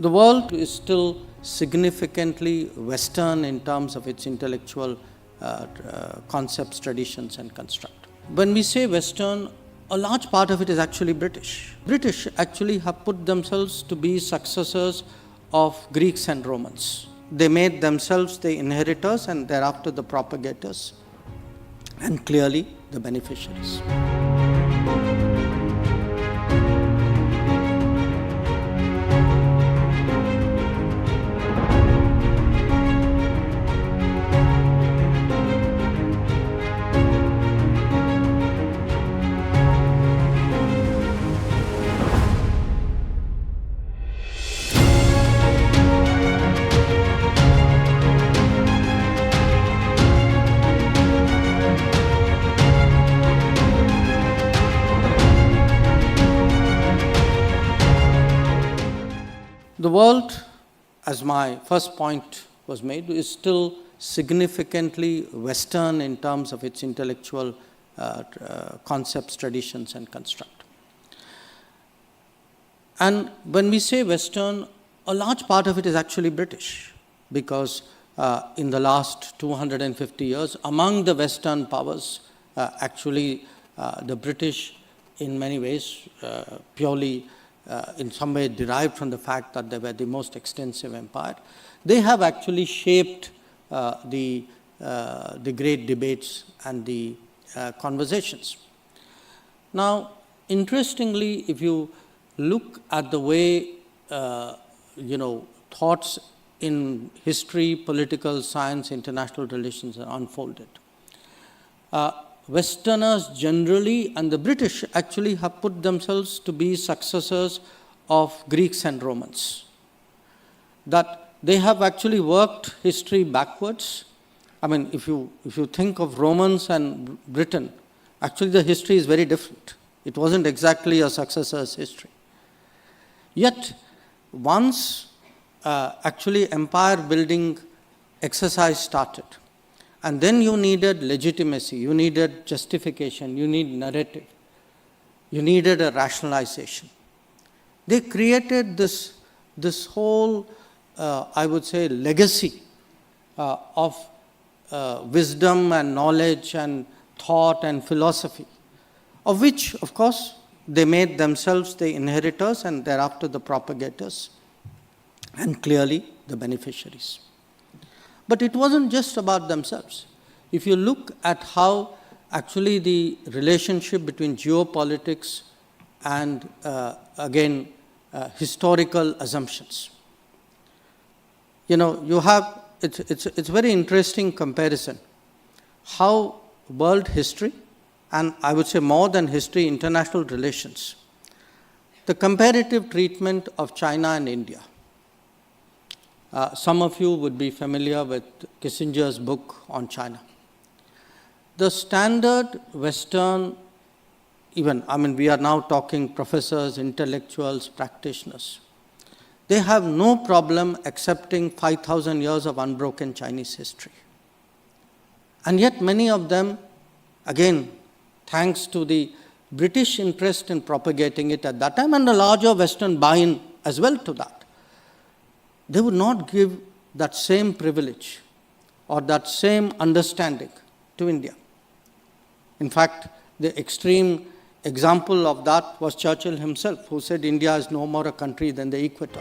The world is still significantly Western in terms of its intellectual concepts, traditions, and construct. When we say Western, a large part of it is actually British. British actually have put themselves to be successors of Greeks and Romans. They made themselves the inheritors and thereafter the propagators, and clearly the beneficiaries. The world, as my first point was made, is still significantly Western in terms of its intellectual concepts, traditions, and construct. And when we say Western, a large part of it is actually British, because in the last 250 years, among the Western powers, the British, in many ways, purely in some way derived from the fact that they were the most extensive empire, they have actually shaped the great debates and the conversations. Now, interestingly, if you look at the way thoughts in history, political science, international relations are unfolded, Westerners generally and the British actually have put themselves to be successors of Greeks and Romans. That they have actually worked history backwards. I mean, if you think of Romans and Britain, actually the history is very different. It wasn't exactly a successor's history. Yet, once actually empire building exercise started, and then you needed legitimacy, you needed justification, you need narrative, you needed a rationalization. They created this whole, I would say, legacy of wisdom and knowledge and thought and philosophy, of which, of course, they made themselves the inheritors and thereafter the propagators, and clearly the beneficiaries. But it wasn't just about themselves. If you look at how actually the relationship between geopolitics and historical assumptions, you have it's very interesting comparison how world history, and I would say more than history, international relations, the comparative treatment of China and India. Some of you would be familiar with Kissinger's book on China. The standard Western, we are now talking professors, intellectuals, practitioners, they have no problem accepting 5,000 years of unbroken Chinese history. And yet many of them, again, thanks to the British interest in propagating it at that time and the larger Western buy-in as well to that, they would not give that same privilege or that same understanding to India. In fact, the extreme example of that was Churchill himself, who said India is no more a country than the equator.